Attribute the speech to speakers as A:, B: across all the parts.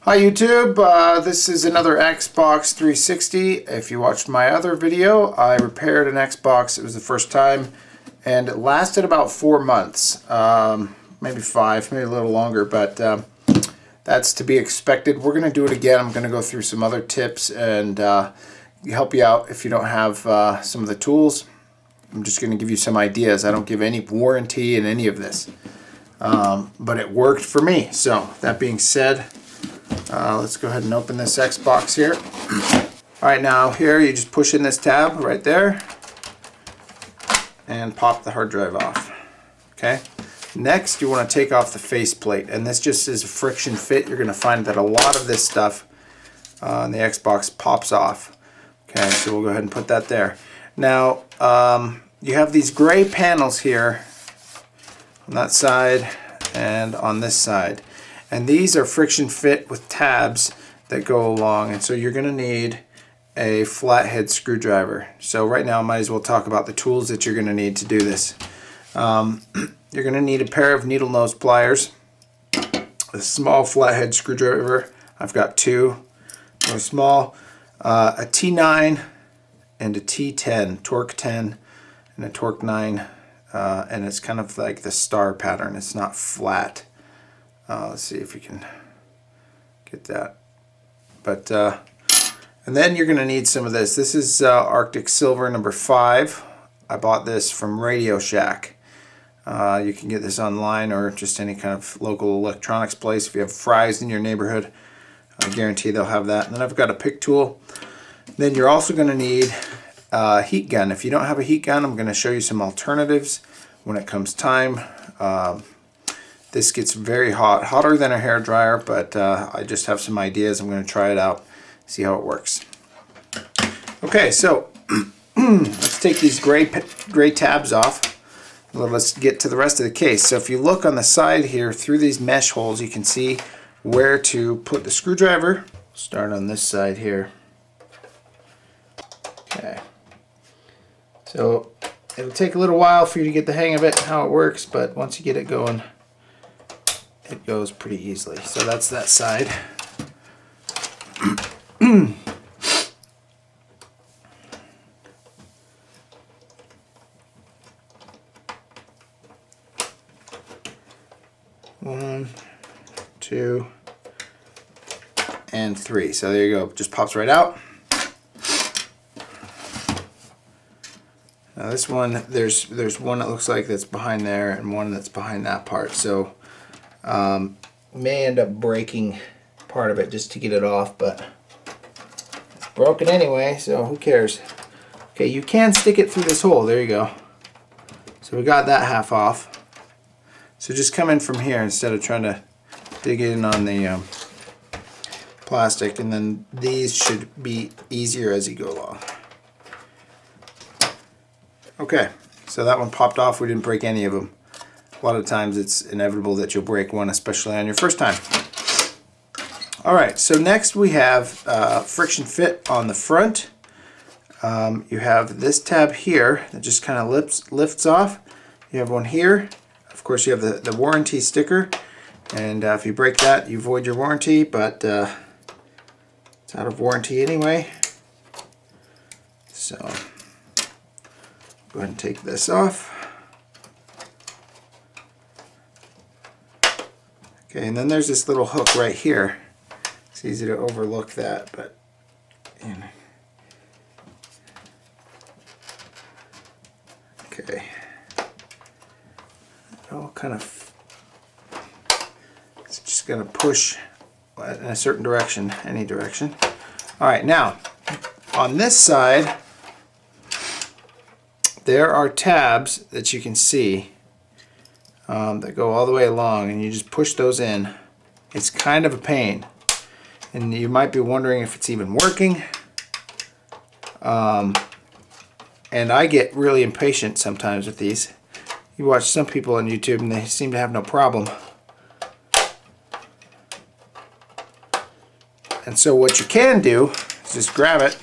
A: Hi YouTube, this is another Xbox 360. If you watched my other video, I repaired an Xbox. It was the first time and it lasted about 4 months, maybe 5, maybe a little longer, but that's to be expected. We're going to do it again. I'm going to go through some other tips and help you out if you don't have some of the tools. I'm just going to give you some ideas. I don't give any warranty in any of this, but it worked for me. So that being said, let's go ahead and open this Xbox here. Alright, now here you just push in this tab right there and pop the hard drive off. Okay. Next you want to take off the faceplate, and this just is a friction fit. You're going to find that a lot of this stuff on the Xbox pops off. Okay, so we'll go ahead and put that there. Now you have these gray panels here on that side and on this side. And these are friction fit with tabs that go along, and so you're going to need a flathead screwdriver. So right now I might as well talk about the tools that you're going to need to do this. You're going to need a pair of needle nose pliers, a small flathead screwdriver. I've got two, really small, a T9 and a T10, Torq 10 and a Torq 9, and it's kind of like the star pattern. It's not flat. Let's see if we can get that. But and then you're going to need some of this. This is Arctic Silver number 5. I bought this from Radio Shack. You can get this online or just any kind of local electronics place. If you have Fry's in your neighborhood, I guarantee they'll have that. And then I've got a pick tool. Then you're also going to need a heat gun. If you don't have a heat gun, I'm going to show you some alternatives when it comes time. This gets very hot, hotter than a hair dryer, but I just have some ideas. I'm going to try it out, see how it works. Okay, so let's take these gray tabs off. Let's get to the rest of the case. So if you look on the side here through these mesh holes, you can see where to put the screwdriver. Start on this side here. Okay. So it'll take a little while for you to get the hang of it, how it works, but once you get it going, it goes pretty easily. So that's that side. One, two, and 3. So there you go. Just pops right out. Now this one, there's one that looks like that's behind there and one that's behind that part. So may end up breaking part of it just to get it off, but it's broken anyway, so who cares. Okay, you can stick it through this hole. There you go. So we got that half off. So just come in from here instead of trying to dig in on the plastic, and then these should be easier as you go along. Okay, so that one popped off. We didn't break any of them. A lot of times it's inevitable that you'll break one, especially on your first time. Alright, so next we have friction fit on the front. You have this tab here that just kind of lifts off. You have one here. Of course you have the warranty sticker, and if you break that you void your warranty, but it's out of warranty anyway. So go ahead and take this off. Okay, and then there's this little hook right here. It's easy to overlook that, but you know. Okay. It all kind of, it's just going to push in a certain direction, any direction. Alright, now on this side there are tabs that you can see that go all the way along, and you just push those in. It's kind of a pain, and you might be wondering if it's even working. And I get really impatient sometimes with these. You watch some people on YouTube and they seem to have no problem. And so what you can do is just grab it.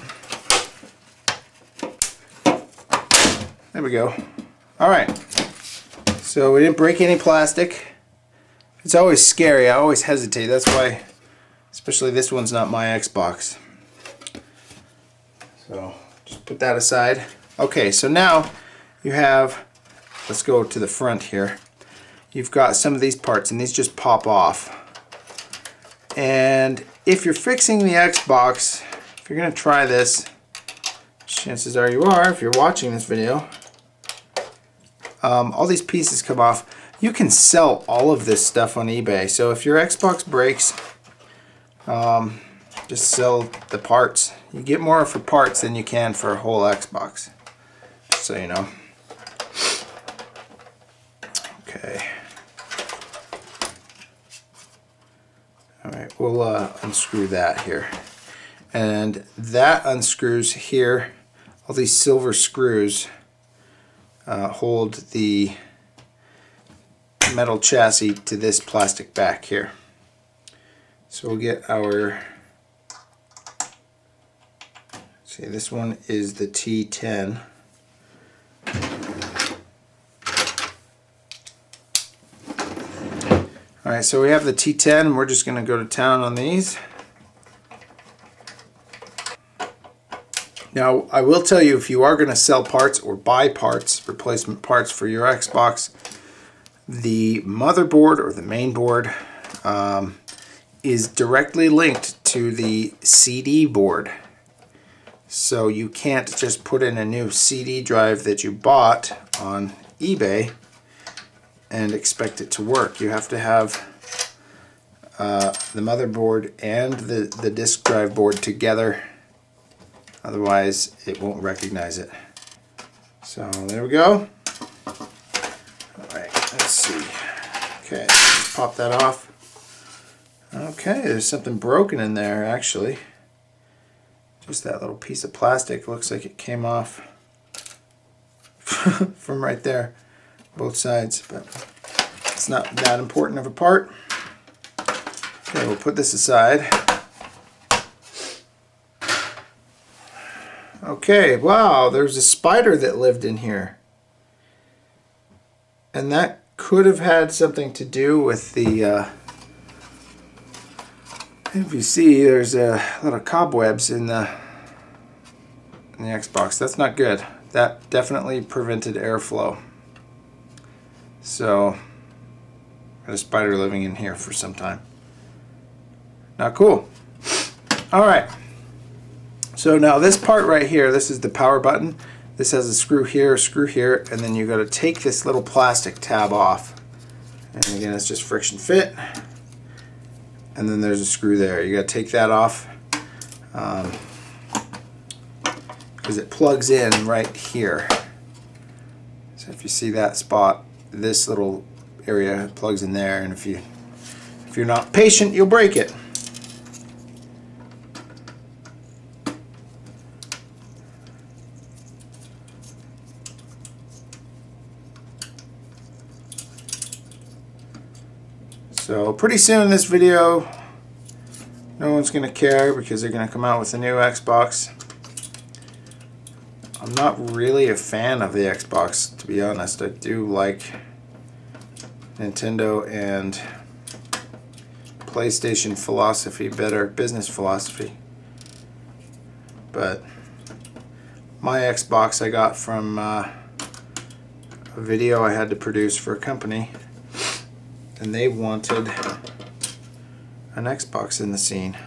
A: There we go. Alright. So we didn't break any plastic. It's always scary. I always hesitate. That's why Especially this one's not my Xbox. So just put that aside. Okay, so now you have, let's go to the front here. You've got some of these parts, and these just pop off. And if you're fixing the Xbox, if you're going to try this, chances are you are, if you're watching this video, all these pieces come off. You can sell all of this stuff on eBay. So if your Xbox breaks, just sell the parts. You get more for parts than you can for a whole Xbox, just so you know. Okay. Alright, we'll unscrew that here. And that unscrews here. All these silver screws hold the metal chassis to this plastic back here. So we'll get our, see, this one is the T-10. Alright, so we have the T-10, and we're just going to go to town on these. Now, I will tell you, if you are going to sell parts or buy parts, replacement parts for your Xbox, the motherboard or the main board is directly linked to the CD board. So you can't just put in a new CD drive that you bought on eBay and expect it to work. You have to have the motherboard and the disk drive board together. Otherwise, it won't recognize it. So there we go. Alright, let's see. Okay, let's pop that off. Okay, there's something broken in there actually. Just that little piece of plastic. Looks like it came off from right there. Both sides, but it's not that important of a part. Okay, we'll put this aside. Okay, wow, there's a spider that lived in here. And that could have had something to do with the, if you see, there's a lot of cobwebs in the Xbox. That's not good. That definitely prevented airflow. So, got a spider living in here for some time. Not cool. Alright. So now this part right here, this is the power button. This has a screw here, and then you got to take this little plastic tab off. And again, it's just friction fit. And then there's a screw there. You got to take that off because it plugs in right here. So if you see that spot, this little area plugs in there, and if you're not patient, you'll break it. So pretty soon in this video, no one's going to care because they're going to come out with a new Xbox. I'm not really a fan of the Xbox, to be honest. I do like Nintendo and PlayStation philosophy better, business philosophy. But my Xbox I got from a video I had to produce for a company. And they wanted an Xbox in the scene.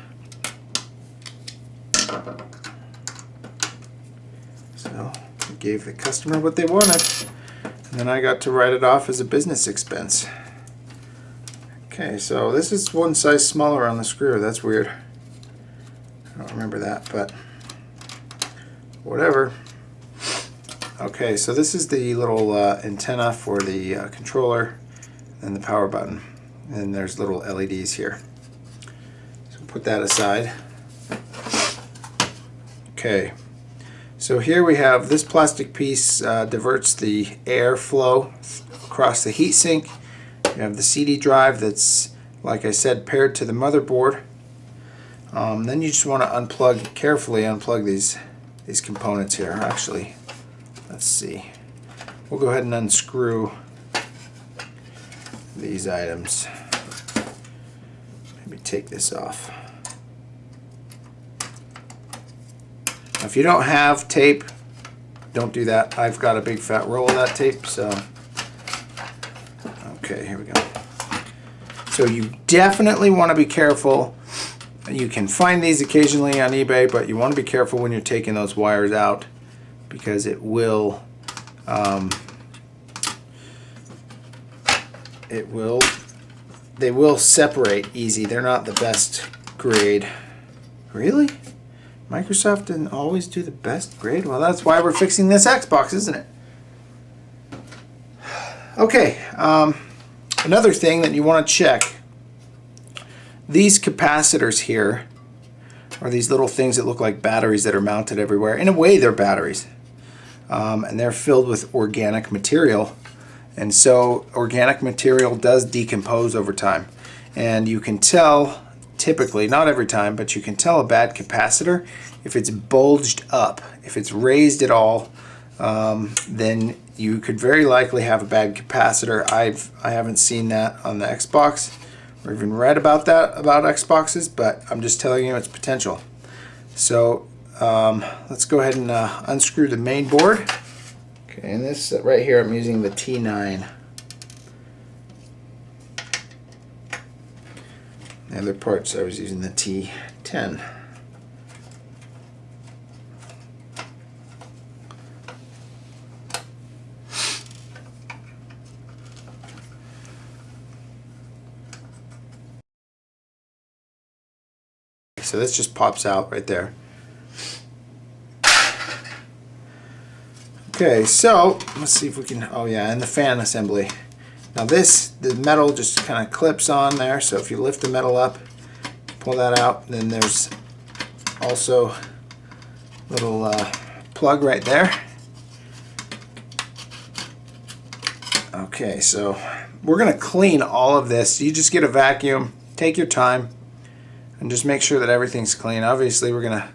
A: So I gave the customer what they wanted. And then I got to write it off as a business expense. Okay, so this is one size smaller on the screw. That's weird. I don't remember that, but whatever. Okay, so this is the little antenna for the controller. And the power button, and there's little LEDs here. So put that aside. Okay, so here we have this plastic piece diverts the air flow across the heatsink. You have the CD drive that's, like I said, paired to the motherboard. Then you just want to carefully unplug these components here. Actually, let's see. We'll go ahead and unscrew these items. Maybe take this off. If you don't have tape, don't do that. I've got a big fat roll of that tape, so. Okay, here we go. So you definitely want to be careful. You can find these occasionally on eBay, but you want to be careful when you're taking those wires out, because it will they will separate easy. They're not the best grade. Really? Microsoft didn't always do the best grade? Well, that's why we're fixing this Xbox, isn't it? Okay, another thing that you want to check, these capacitors here are these little things that look like batteries that are mounted everywhere. In a way, they're batteries. And they're filled with organic material. And so organic material does decompose over time. And you can tell, typically, not every time, but you can tell a bad capacitor if it's bulged up. If it's raised at all, then you could very likely have a bad capacitor. I haven't seen that on the Xbox or even read about that about Xboxes, but I'm just telling you its potential. So let's go ahead and unscrew the main board. Okay, and this right here, I'm using the T9. The other parts I was using the T10. So this just pops out right there. Okay, so let's see if we can, oh yeah, and the fan assembly. Now this, the metal just kind of clips on there, so if you lift the metal up, pull that out, then there's also a little plug right there. Okay, so we're going to clean all of this. You just get a vacuum, take your time, and just make sure that everything's clean. Obviously we're going to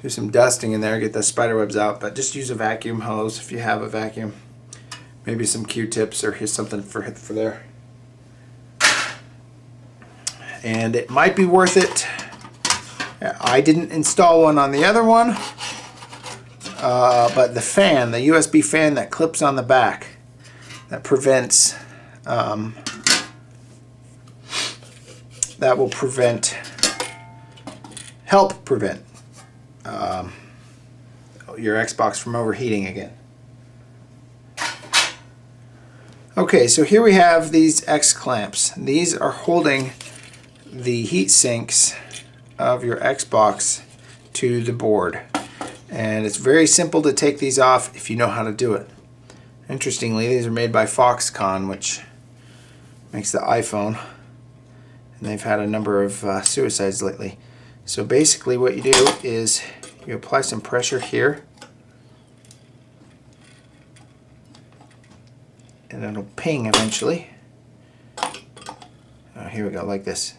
A: do some dusting in there, get the spider webs out, but just use a vacuum hose if you have a vacuum. Maybe some Q-tips, or here's something for there. And it might be worth it. I didn't install one on the other one, but the fan, the USB fan that clips on the back, that prevents, that will help prevent your Xbox from overheating again. Okay, so here we have these X clamps. These are holding the heat sinks of your Xbox to the board. And it's very simple to take these off if you know how to do it. Interestingly, these are made by Foxconn, which makes the iPhone. And they've had a number of suicides lately. So basically what you do is you apply some pressure here, and it'll ping eventually. Oh, here we go, like this.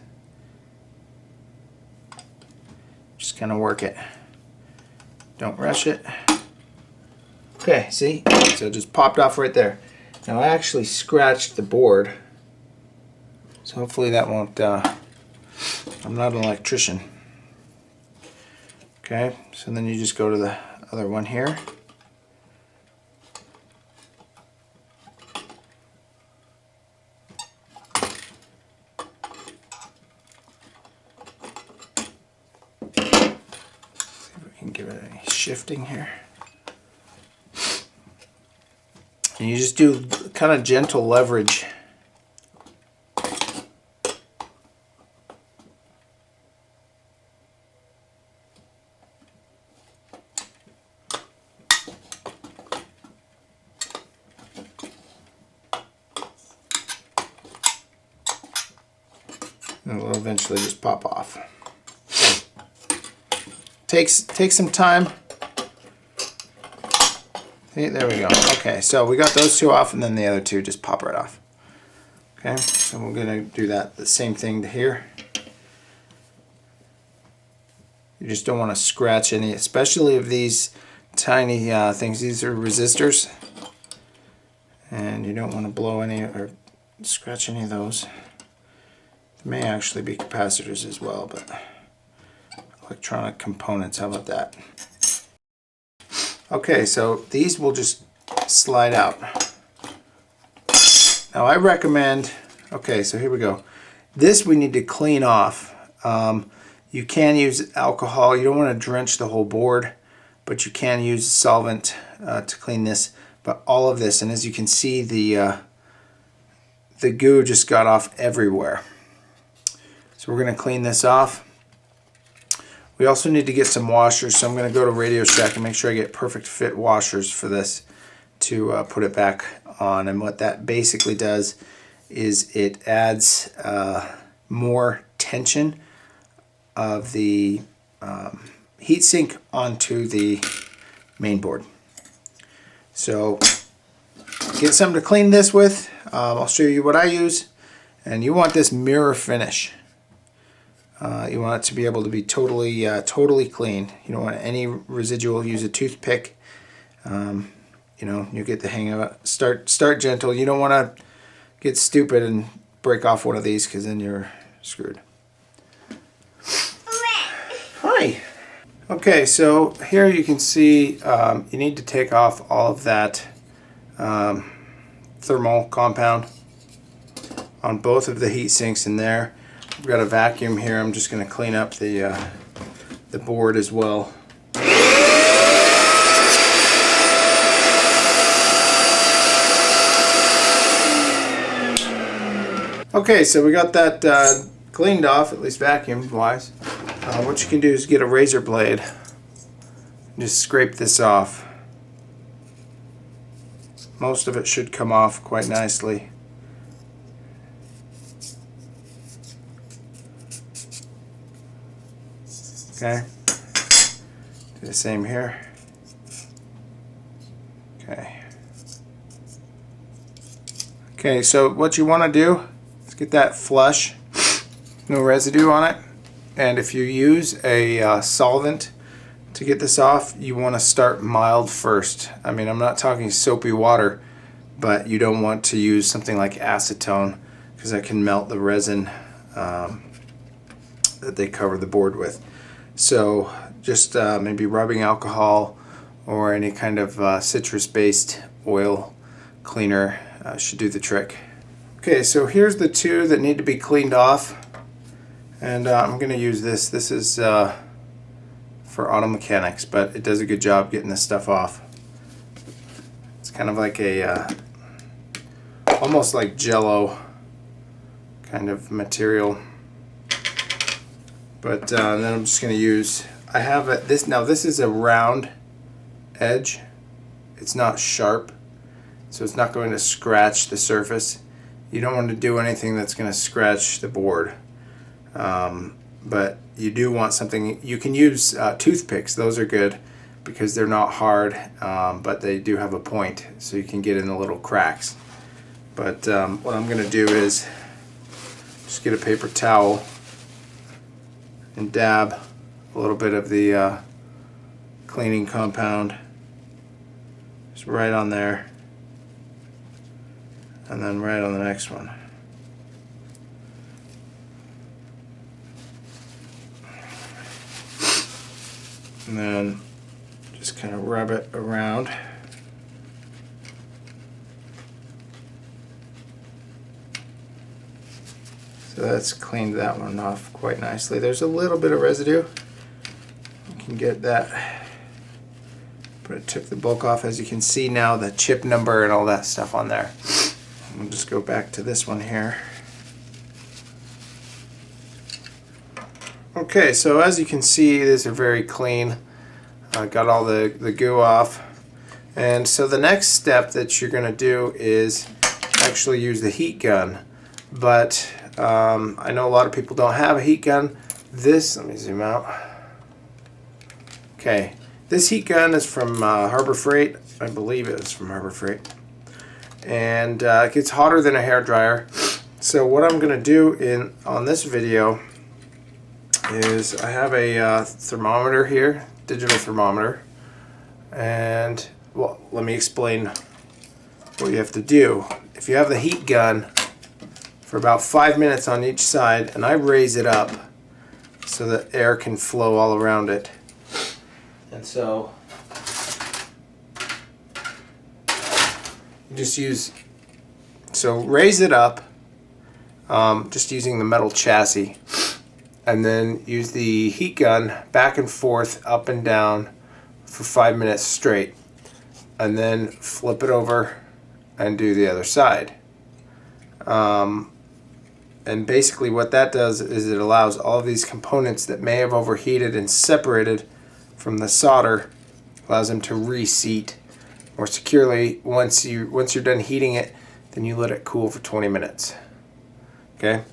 A: Just kind of work it. Don't rush it. Okay, see? So it just popped off right there. Now I actually scratched the board, so hopefully that won't, I'm not an electrician. Okay, so then you just go to the other one here. See if we can give it any shifting here. And you just do kind of gentle leverage. And it will eventually just pop off. Takes some time. See, there we go. Okay, so we got those two off, and then the other two just pop right off. Okay, so we're gonna do that, the same thing to here. You just don't want to scratch any, especially of these tiny things. These are resistors, and you don't want to blow any or scratch any of those. There may actually be capacitors as well, but electronic components, how about that? Okay, so these will just slide out. Now I recommend, okay, so here we go. This we need to clean off. You can use alcohol. You don't want to drench the whole board, but you can use solvent to clean this. But all of this, and as you can see, the goo just got off everywhere. So we're going to clean this off. We also need to get some washers, so I'm going to go to Radio Shack and make sure I get perfect fit washers for this to put it back on. And what that basically does is it adds more tension of the heatsink onto the main board. So get something to clean this with. I'll show you what I use. And you want this mirror finish. You want it to be able to be totally totally clean. You don't want any residual. Use a toothpick. You know, you get the hang of it. Start gentle. You don't want to get stupid and break off one of these, because then you're screwed. Hi. Okay, so here you can see you need to take off all of that thermal compound on both of the heat sinks in there. I've got a vacuum here. I'm just going to clean up the board as well. Okay, so we got that cleaned off, at least vacuum wise. What you can do is get a razor blade and just scrape this off. Most of it should come off quite nicely. Okay, do the same here. Okay, so what you want to do is get that flush, no residue on it. And if you use a solvent to get this off, you want to start mild first. I mean, I'm not talking soapy water, but you don't want to use something like acetone, because that can melt the resin that they cover the board with. So just maybe rubbing alcohol or any kind of citrus-based oil cleaner should do the trick. Okay, so here's the two that need to be cleaned off. And I'm going to use this. This is for auto mechanics, but it does a good job getting this stuff off. It's kind of like a almost like Jello kind of material. But then I'm just going to use. I have this now. This is a round edge. It's not sharp, so it's not going to scratch the surface. You don't want to do anything that's going to scratch the board. But you do want something. You can use toothpicks. Those are good because they're not hard, but they do have a point, so you can get in the little cracks. But what I'm going to do is just get a paper towel and dab a little bit of the cleaning compound just right on there, and then right on the next one. And then just kind of rub it around. So that's cleaned that one off quite nicely. There's a little bit of residue. You can get that, but it took the bulk off. As you can see now, the chip number and all that stuff on there. We'll just go back to this one here. Okay, so as you can see, these are very clean. Got all the goo off. And so the next step that you're going to do is actually use the heat gun. But I know a lot of people don't have a heat gun. This, let me zoom out. Okay, this heat gun is from Harbor Freight. I believe it was from Harbor Freight. And it gets hotter than a hairdryer. So what I'm going to do on this video is I have a thermometer here, digital thermometer, and well, let me explain what you have to do. If you have the heat gun for about 5 minutes on each side, and I raise it up so that air can flow all around it. And so just use, so raise it up, just using the metal chassis, and then use the heat gun back and forth, up and down for 5 minutes straight, and then flip it over and do the other side. And basically what that does is it allows all of these components that may have overheated and separated from the solder, allows them to reseat more securely. Once you're done heating it, then you let it cool for 20 minutes. Okay,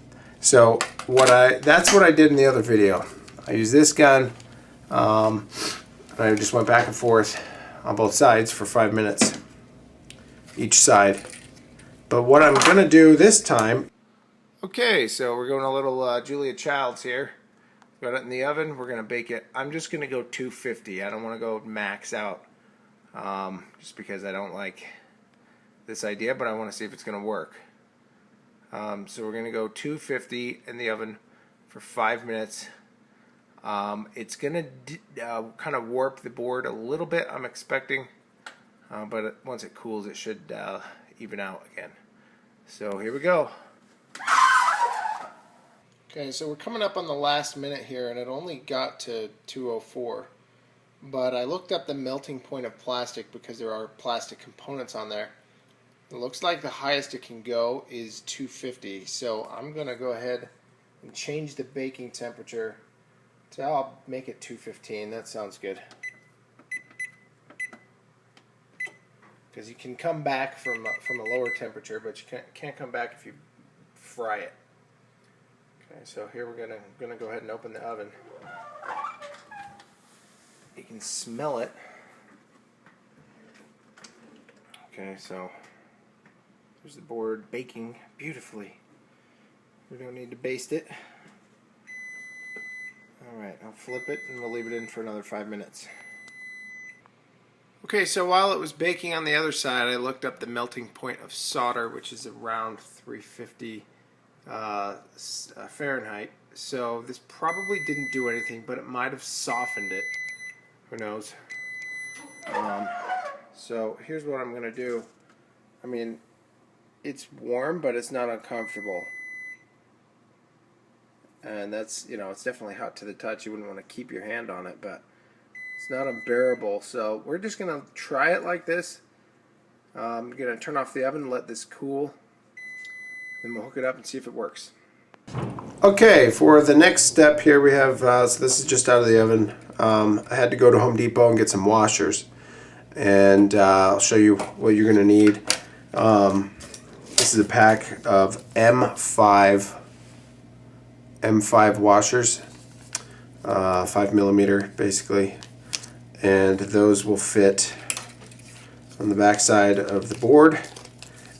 A: so that's what I did in the other video. I used this gun, and I just went back and forth on both sides for 5 minutes each side. But what I'm gonna do this time, okay, so we're going a little Julia Childs here. Got it in the oven. We're gonna bake it. I'm just gonna go 250. I don't want to go max out, just because I don't like this idea, but I want to see if it's gonna work. So we're gonna go 250 in the oven for 5 minutes. It's gonna kind of warp the board a little bit, I'm expecting, but once it cools, it should even out again. So here we go. Okay, so we're coming up on the last minute here, and it only got to 204. But I looked up the melting point of plastic because there are plastic components on there. It looks like the highest it can go is 250. So I'm going to go ahead and change the baking temperature to, I'll make it 215. That sounds good. Because you can come back from a lower temperature, but you can't come back if you fry it. Okay, so here we're gonna go ahead and open the oven. You can smell it. Okay, so there's the board baking beautifully. We don't need to baste it. Alright, I'll flip it and we'll leave it in for another 5 minutes. Okay, so while it was baking on the other side, I looked up the melting point of solder, which is around 350 Fahrenheit. So this probably didn't do anything, but it might have softened it. Who knows? So here's what I'm going to do. I mean, it's warm, but it's not uncomfortable. And that's, you know, it's definitely hot to the touch. You wouldn't want to keep your hand on it, but it's not unbearable. So we're just going to try it like this. I'm going to turn off the oven and let this cool. Then we'll hook it up and see if it works. Okay, for the next step here we have, so this is just out of the oven. I had to go to Home Depot and get some washers. And I'll show you what you're going to need. This is a pack of M5 washers, 5mm basically. And those will fit on the back side of the board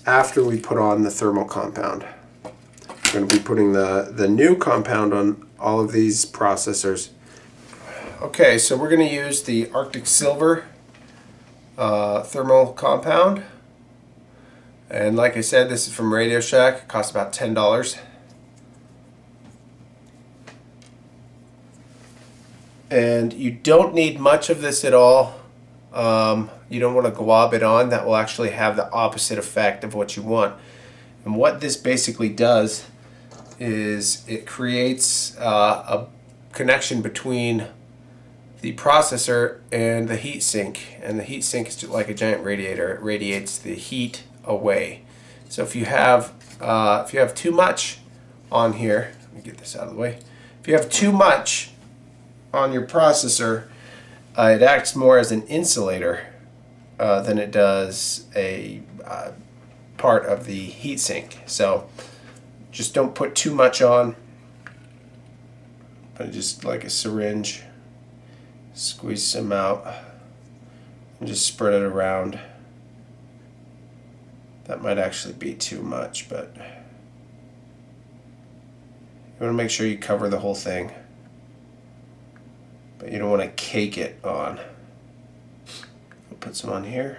A: after we put on the thermal compound. We're going to be putting the new compound on all of these processors. Okay, so we're going to use the Arctic Silver thermal compound. And like I said, this is from Radio Shack. It costs about $10. And you don't need much of this at all. You don't want to glob it on. That will actually have the opposite effect of what you want. And what this basically does is it creates a connection between the processor and the heat sink. And the heat sink is just like a giant radiator. It radiates the heat away. So if you have too much on here, let me get this out of the way. If you have too much on your processor, it acts more as an insulator than it does a part of the heatsink. So just don't put too much on. But just like a syringe, squeeze some out and just spread it around. That might actually be too much, but you want to make sure you cover the whole thing. But you don't want to cake it on. We'll put some on here.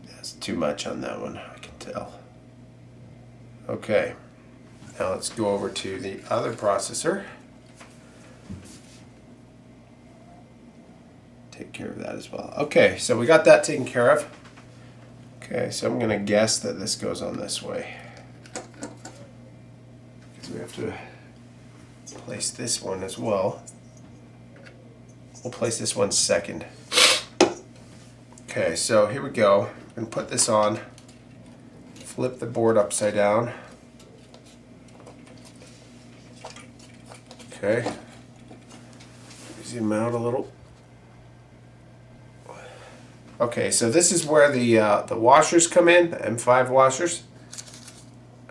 A: That's too much on that one, I can tell. Okay, now let's go over to the other processor. take care of that as well. Okay, so we got that taken care of. Okay, so I'm going to guess that this goes on this way. Because we have to place this one as well. We'll place this one second. Okay, so here we go. I'm going to put this on. Flip the board upside down. Okay. Zoom out a little. Okay, so this is where the washers come in, the M5 washers.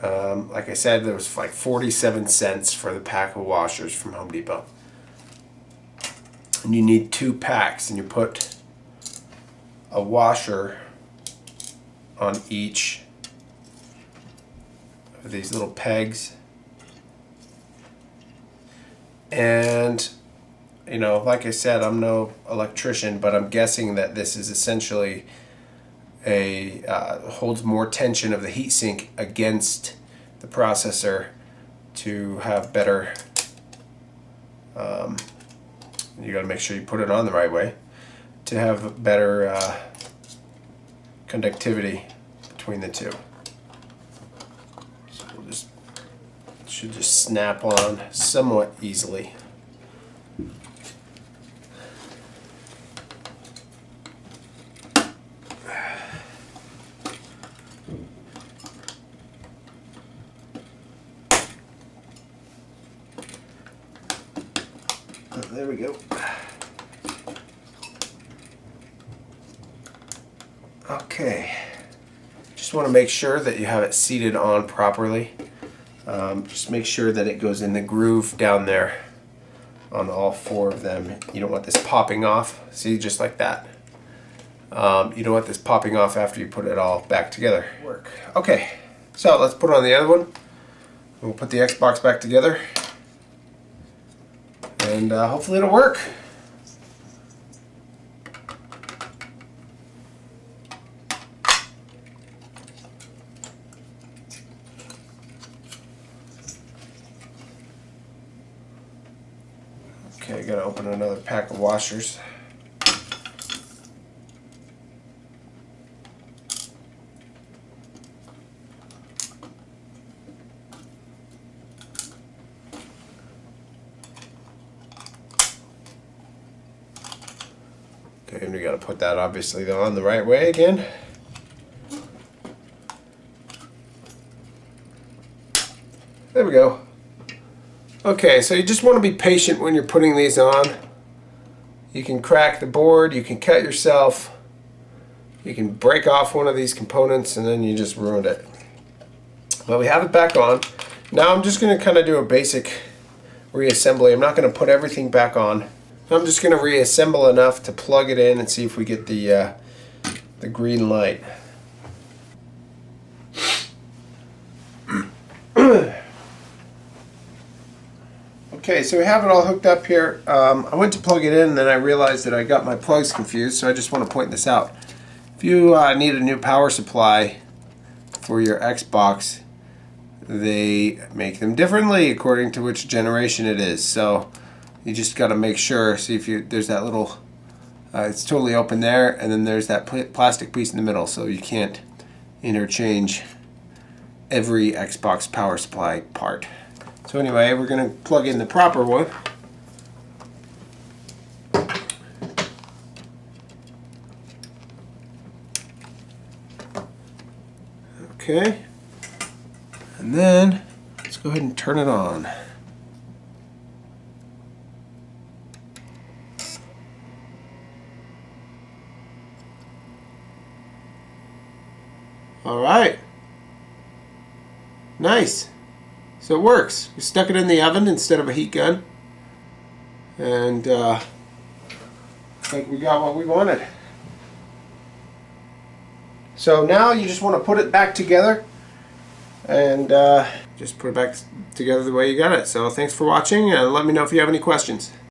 A: Like I said, there was like 47 cents for the pack of washers from Home Depot. And you need 2 packs, and you put a washer on each of these little pegs. And you know, like I said, I'm no electrician, but I'm guessing that this is essentially a holds more tension of the heatsink against the processor to have better. You got to make sure you put it on the right way to have better conductivity between the two. So we'll should just snap on somewhat easily. There we go. Okay. Just want to make sure that you have it seated on properly. Just make sure that it goes in the groove down there on all 4 of them. You don't want this popping off. See, just like that. You don't want this popping off after you put it all back together. Okay, so let's put on the other one. We'll put the Xbox back together. And hopefully it'll work. Okay, gotta open another pack of washers. Okay, and we got to put that obviously on the right way again. There we go. Okay, so you just want to be patient when you're putting these on. You can crack the board, you can cut yourself, you can break off one of these components, and then you just ruined it. But we have it back on. Now I'm just going to kind of do a basic reassembly. I'm not going to put everything back on. I'm just going to reassemble enough to plug it in and see if we get the green light. Okay, so we have it all hooked up here. I went to plug it in and then I realized that I got my plugs confused, so I just want to point this out. If you need a new power supply for your Xbox, they make them differently according to which generation it is. So you just got to make sure, see if there's that little, it's totally open there, and then there's that plastic piece in the middle, so you can't interchange every Xbox power supply part. So anyway, we're going to plug in the proper one. Okay, and then let's go ahead and turn it on. All right, nice. So it works. We stuck it in the oven instead of a heat gun, and I think we got what we wanted. So now you just want to put it back together, and just put it back together the way you got it. So thanks for watching, and let me know if you have any questions.